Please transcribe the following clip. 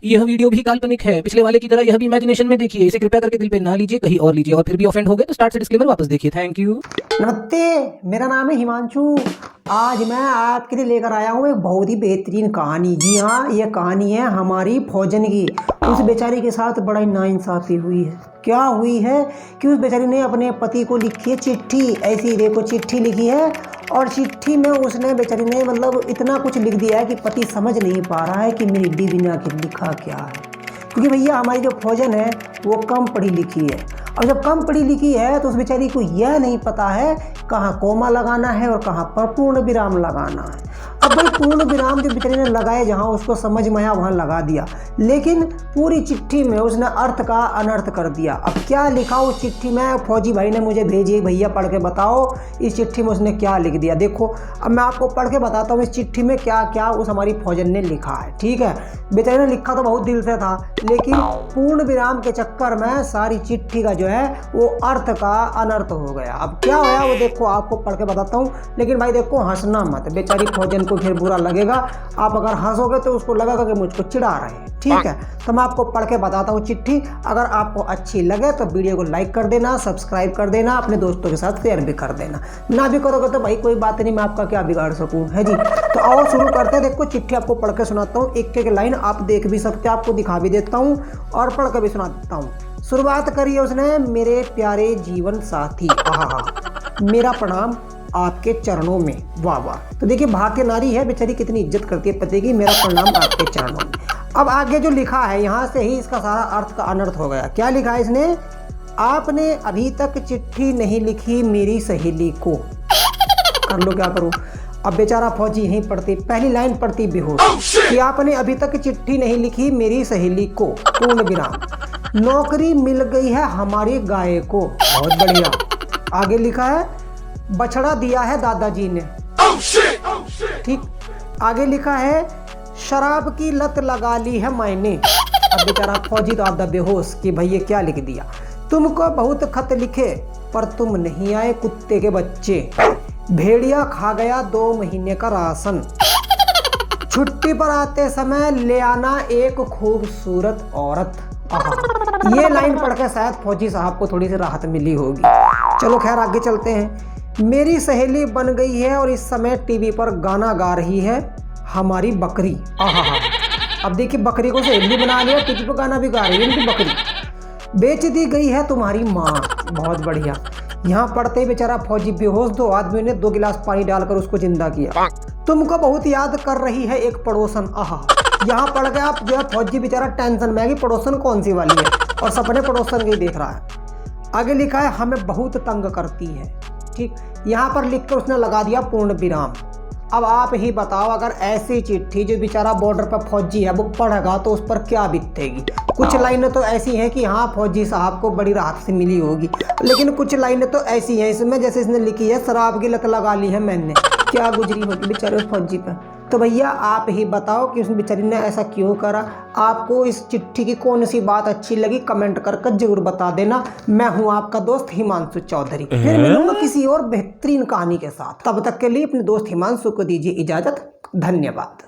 यह वीडियो भी काल्पनिक है, पिछले वाले की तरह यह भी इमेजिनेशन में देखिए। इसे कृपया करके दिल पे ना लीजिए, कहीं और लीजिए, और फिर भी ऑफेंड हो गए तो स्टार्ट से डिस्क्लेमर वापस देखिए। Thank you. नमस्ते, मेरा नाम है हिमांशु। आज मैं आपके लिए लेकर आया हूँ एक बहुत ही बेहतरीन कहानी। जी हाँ, ये कहानी है हमारी फौजन की। उस बेचारी के साथ बड़ा ही नाइंसाफ़ी हुई है। क्या हुई है कि उस बेचारी ने अपने पति को लिखी है चिट्ठी। ऐसी देखो चिट्ठी लिखी है, और चिट्ठी में उसने बेचारी ने मतलब इतना कुछ लिख दिया है कि पति समझ नहीं पा रहा है कि मेरी बीवी ने आखिर लिखा क्या है। क्योंकि भैया हमारी जो फौजन है वो कम पढ़ी लिखी है, और जब कम पढ़ी लिखी है तो उस बेचारी को यह नहीं पता है कहाँ कोमा लगाना है और कहाँ पर पूर्ण विराम लगाना है। अब भाई पूर्ण विराम जो बेचारी ने लगाए जहाँ उसको समझ में आया वहाँ लगा दिया, लेकिन पूरी चिट्ठी में उसने अर्थ का अनर्थ कर दिया। अब क्या लिखा उस चिट्ठी में, फौजी भाई ने मुझे भेजी, भैया पढ़ के बताओ इस चिट्ठी में उसने क्या लिख दिया। देखो अब मैं आपको पढ़ के बताता हूँ इस चिट्ठी में क्या क्या उस हमारी फौजन ने लिखा है। ठीक है, बेचारी ने लिखा तो बहुत दिल से था, लेकिन पूर्ण विराम के चक्कर में सारी चिट्ठी का जो है वो अर्थ का अनर्थ हो गया। अब क्या होया वो देखो, आपको पढ़ के बताता हूँ, लेकिन भाई देखो हंसना मत, बेचारी फौजन को फिर बुरा लगेगा। आप अगर हंसोगे तो उसको लगेगा कि मुझको चिढ़ा रहे हैं। ठीक है, तो मैं आपको पढ़ के बताता हूँ चिट्ठी। अगर आपको अच्छी लगे तो वीडियो को लाइक कर देना, सब्सक्राइब कर देना, अपने दोस्तों के साथ शेयर भी कर देना। ना भी करोगे तो भाई कोई बात नहीं, मैं आपका क्या बिगाड़ सकूँ, है जी। तो आओ शुरू करते हैं। देखो चिट्ठी आपको पढ़ के सुनाता हूँ, एक एक लाइन आप देख भी सकते हैं, आपको दिखा भी देता हूँ और पढ़ के भी सुना देता हूँ। शुरुआत करी है उसने, मेरे प्यारे जीवन साथी, मेरा प्रणाम आपके चरणों में। वाह वाह। तो देखिए भारतीय नारी है बेचारी, कितनी इज्जत करती है पति की। मेरा प्रणाम आपके चरणों में। अब आगे जो लिखा है यहाँ से ही इसका सारा अर्थ का अनर्थ हो गया। क्या लिखा है इसने, आपने अभी तक चिट्ठी नहीं लिखी मेरी सहेली को। कर लो क्या करूँ। अब बेचारा फौजी यहीं पढ़ती, पहली लाइन पढ़ती बेहोश कि आपने अभी तक चिट्ठी नहीं लिखी मेरी सहेली को, पूर्ण विराम। नौकरी मिल गई है हमारी गाय को। बहुत बढ़िया। आगे लिखा है बछड़ा दिया है दादाजी ने। ठीक, आगे लिखा है शराब की लत लगा ली है मैंने। अब बेचारा फौजी तो आधा बेहोश कि भैया क्या लिख दिया। तुमको बहुत खत लिखे पर तुम नहीं आए कुत्ते के बच्चे। भेड़िया खा गया 2 महीने का राशन। छुट्टी पर आते समय ले आना एक खूबसूरत औरत। ये लाइन पढ़ के शायद फौजी साहब को थोड़ी सी राहत मिली होगी। चलो खैर आगे चलते हैं। मेरी सहेली बन गई है और इस समय टीवी पर गाना गा रही है हमारी बकरी। अब देखिए बकरी को सहेली बना लिया, टीवी पर गाना भी गा रही है इनकी बकरी। बेच दी गई है तुम्हारी माँ। बहुत बढ़िया। यहाँ पढ़ते ही बेचारा फौजी बेहोश, 2 आदमियों ने 2 गिलास पानी डालकर उसको जिंदा किया। तुमको बहुत याद कर रही है एक पड़ोसन। यहाँ पढ़ गया आप जो है फौजी बेचारा टेंशन में है कि पड़ोसन कौन सी वाली है, और सपने पड़ोसन के देख रहा है। आगे लिखा है हमें बहुत तंग करती है। ठीक, यहाँ पर लिख कर उसने लगा दिया पूर्ण विराम। अब आप ही बताओ अगर ऐसी चिट्ठी जो बेचारा बॉर्डर पर फौजी है वो पढ़ेगा तो उस पर क्या बीतेगी। कुछ लाइनें तो ऐसी हैं कि हाँ फौजी साहब को बड़ी राहत से मिली होगी, लेकिन कुछ लाइनें तो ऐसी हैं इसमें जैसे इसने लिखी है शराब की लत लगा ली है मैंने। क्या गुजरी होगी बेचारे उस फौजी पर। तो भैया आप ही बताओ कि उस बेचारी ने ऐसा क्यों करा। आपको इस चिट्ठी की कौन सी बात अच्छी लगी कमेंट करके जरूर बता देना। मैं हूं आपका दोस्त हिमांशु चौधरी, फिर मिलूंगा किसी और बेहतरीन कहानी के साथ। तब तक के लिए अपने दोस्त हिमांशु को दीजिए इजाजत। धन्यवाद।